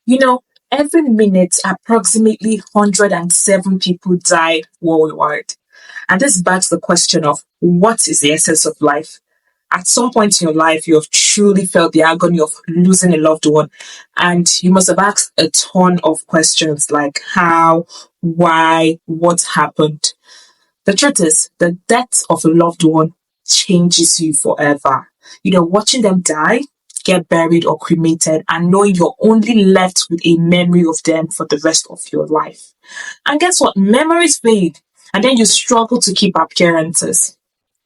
You know, every minute, approximately 107 people die worldwide. And this begs the question of what is the essence of life? At some point in your life, you have truly felt the agony of losing a loved one. And you must have asked a ton of questions like how, why, what happened. The truth is, the death of a loved one changes you forever. Watching them die, get buried or cremated, and knowing you're only left with a memory of them for the rest of your life. And guess what? Memories fade, and then you struggle to keep appearances.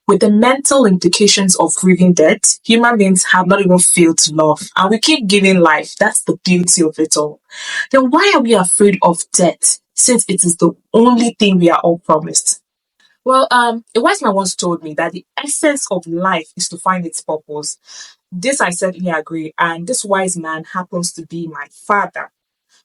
With the mental implications of grieving death, human beings have not even failed to love, and we keep giving life. That's the beauty of it all. Then why are we afraid of death, since it is the only thing we are all promised? Well, a wise man once told me that the essence of life is to find its purpose. This I certainly agree, and this wise man happens to be my father.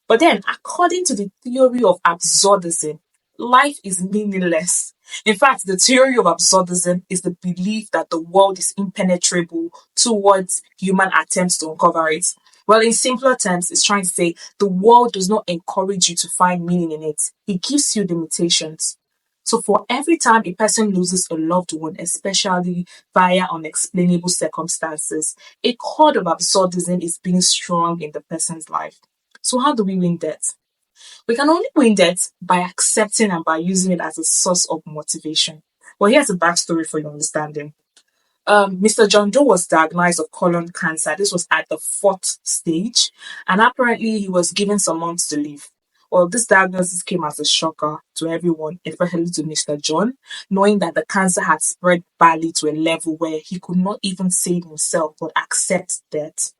But then, according to the theory of absurdism, life is meaningless. In fact, the theory of absurdism is the belief that the world is impenetrable towards human attempts to uncover it. Well, in simpler terms, it's trying to say the world does not encourage you to find meaning in it, it gives you limitations. So, for every time a person loses a loved one, especially via unexplainable circumstances, a chord of absurdism is being strung in the person's life. So, how do we win debt? We can only win debt by accepting and by using it as a source of motivation. Well, here's a backstory for your understanding. Mr. John Doe was diagnosed of colon cancer. This was at the fourth stage, and apparently he was given some months to live. Well, this diagnosis came as a shocker to everyone, especially to Mr. John, knowing that the cancer had spread badly to a level where he could not even save himself but accept death.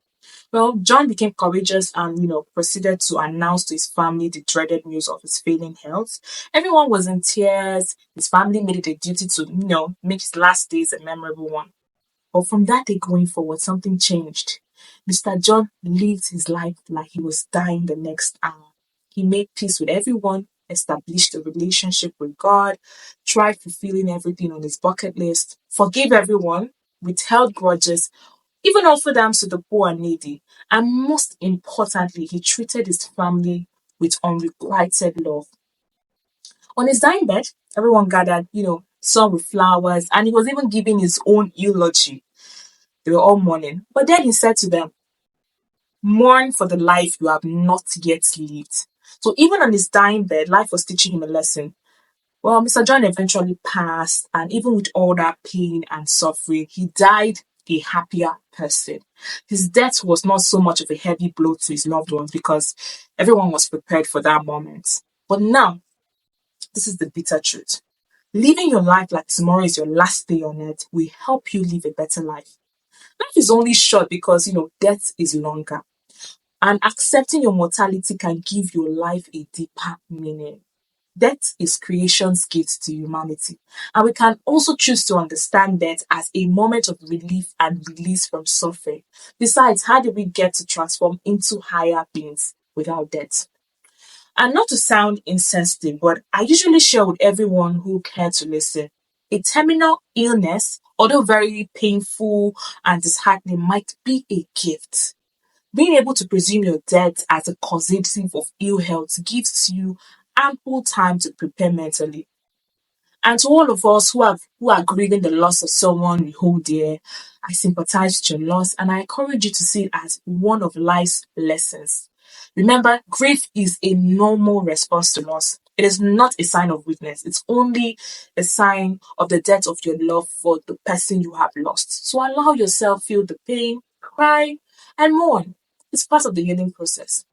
Well, John became courageous and, proceeded to announce to his family the dreaded news of his failing health. Everyone was in tears. His family made it a duty to, make his last days a memorable one. But from that day going forward, something changed. Mr. John lived his life like he was dying the next hour. He made peace with everyone, established a relationship with God, tried fulfilling everything on his bucket list, forgave everyone, withheld grudges, even offered alms to the poor and needy. And most importantly, he treated his family with unrequited love. On his dying bed, everyone gathered, some with flowers, and he was even giving his own eulogy. They were all mourning. But then he said to them, mourn for the life you have not yet lived. So even on his dying bed, life was teaching him a lesson. Well, Mr. John eventually passed, and even with all that pain and suffering, he died a happier person. His death was not so much of a heavy blow to his loved ones because everyone was prepared for that moment. But now, this is the bitter truth. Living your life like tomorrow is your last day on earth will help you live a better life. Life is only short because, death is longer. And accepting your mortality can give your life a deeper meaning. Death is creation's gift to humanity. And we can also choose to understand death as a moment of relief and release from suffering. Besides, how do we get to transform into higher beings without death? And not to sound insensitive, but I usually share with everyone who care to listen. A terminal illness, although very painful and disheartening, might be a gift. Being able to presume your death as a causative of ill health gives you ample time to prepare mentally. And to all of us who are grieving the loss of someone we hold dear, I sympathize with your loss and I encourage you to see it as one of life's lessons. Remember, grief is a normal response to loss. It is not a sign of weakness. It's only a sign of the depth of your love for the person you have lost. So allow yourself feel the pain, cry, and mourn. It's part of the healing process.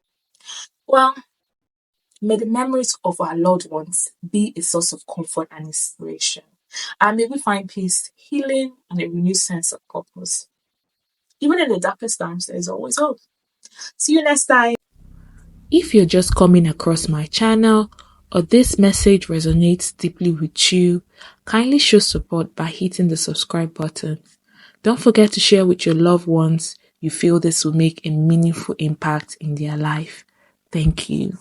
Well, may the memories of our loved ones be a source of comfort and inspiration. And may we find peace, healing, and a renewed sense of purpose. Even in the darkest times, there is always hope. See you next time. If you're just coming across my channel or this message resonates deeply with you, kindly show support by hitting the subscribe button. Don't forget to share with your loved ones you feel this will make a meaningful impact in their life. Thank you.